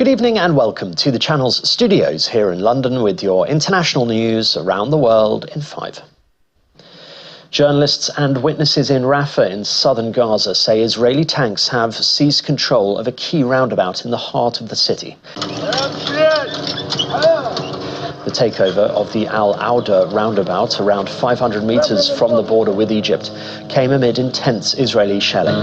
Good evening and welcome to the channel's studios here in London with your international news around the world in 5. Journalists and witnesses in Rafah in southern Gaza say Israeli tanks have seized control of a key roundabout in the heart of the city. The takeover of the Al-Auda roundabout, around 500 meters from the border with Egypt, came amid intense Israeli shelling.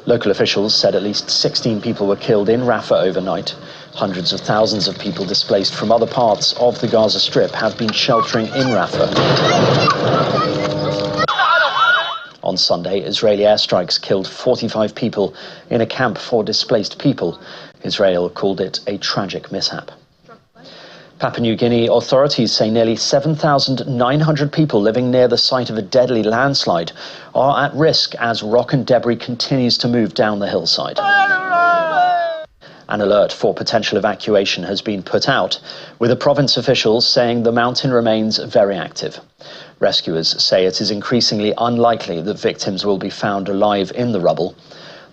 Local officials said at least 16 people were killed in Rafah overnight. Hundreds of thousands of people displaced from other parts of the Gaza Strip have been sheltering in Rafah. On Sunday, Israeli airstrikes killed 45 people in a camp for displaced people. Israel called it a tragic mishap. Papua New Guinea authorities say nearly 7,900 people living near the site of a deadly landslide are at risk as rock and debris continues to move down the hillside. An alert for potential evacuation has been put out, with the province officials saying the mountain remains very active. Rescuers say it is increasingly unlikely that victims will be found alive in the rubble.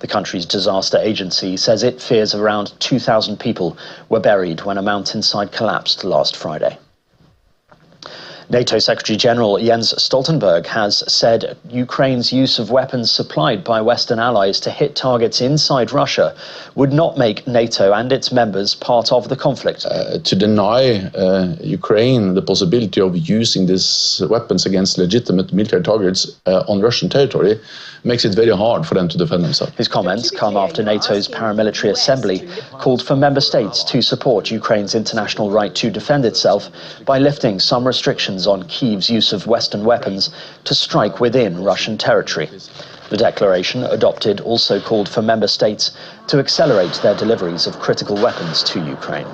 The country's disaster agency says it fears around 2,000 people were buried when a mountainside collapsed last Friday. NATO Secretary-General Jens Stoltenberg has said Ukraine's use of weapons supplied by Western allies to hit targets inside Russia would not make NATO and its members part of the conflict. To deny Ukraine the possibility of using these weapons against legitimate military targets on Russian territory makes it very hard for them to defend themselves. His comments come after NATO's paramilitary assembly called for member states to support Ukraine's international right to defend itself by lifting some restrictions on Kyiv's use of Western weapons to strike within Russian territory. The declaration, adopted, also called for member states to accelerate their deliveries of critical weapons to Ukraine.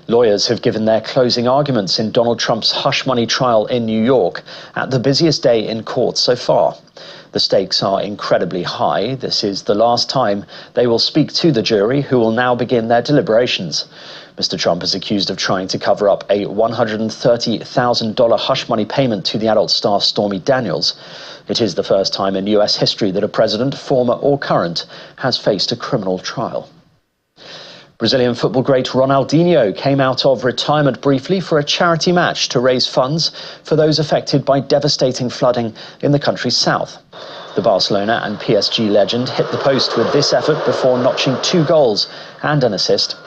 Lawyers have given their closing arguments in Donald Trump's hush money trial in New York at the busiest day in court so far. The stakes are incredibly high. This is the last time they will speak to the jury, who will now begin their deliberations. Mr. Trump is accused of trying to cover up a $130,000 hush money payment to the adult star Stormy Daniels. It is the first time in US history that a president, former or current, has faced a criminal trial. Brazilian football great Ronaldinho came out of retirement briefly for a charity match to raise funds for those affected by devastating flooding in the country's south. The Barcelona and PSG legend hit the post with this effort before notching 2 goals and an assist.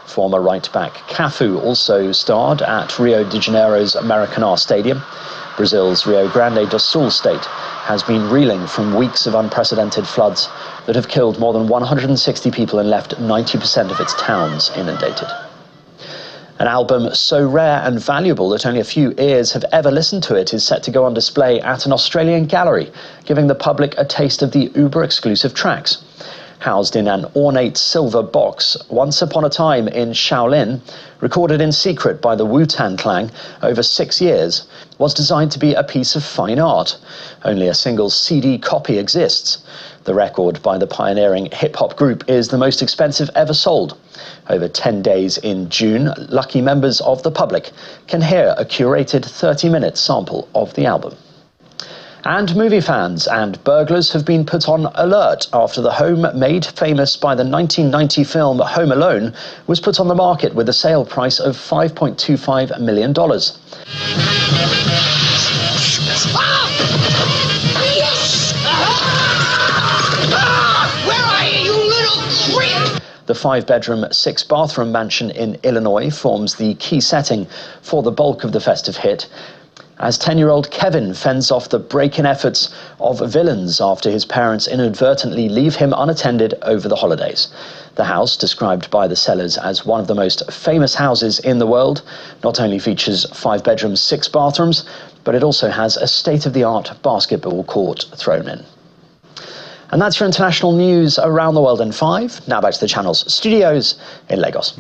Former right-back Cafu also starred at Rio de Janeiro's Maracanã Stadium. Brazil's Rio Grande do Sul state has been reeling from weeks of unprecedented floods that have killed more than 160 people and left 90% of its towns inundated. An album so rare and valuable that only a few ears have ever listened to it is set to go on display at an Australian gallery, giving the public a taste of the uber-exclusive tracks. Housed in an ornate silver box, Once Upon a Time in Shaolin, recorded in secret by the Wu-Tang Clan over 6 years, was designed to be a piece of fine art. Only a single CD copy exists. The record by the pioneering hip-hop group is the most expensive ever sold. Over 10 days in June, lucky members of the public can hear a curated 30-minute sample of the album. And movie fans and burglars have been put on alert after the home made famous by the 1990 film Home Alone was put on the market with a sale price of $5.25 million. Where are you, little creep? The 5-bedroom, 6-bathroom mansion in Illinois forms the key setting for the bulk of the festive hit, as 10-year-old Kevin fends off the break-in efforts of villains after his parents inadvertently leave him unattended over the holidays. The house, described by the sellers as one of the most famous houses in the world, not only features 5 bedrooms, 6 bathrooms, but it also has a state-of-the-art basketball court thrown in. And that's your international news around the world in 5. Now back to the channel's studios in Lagos.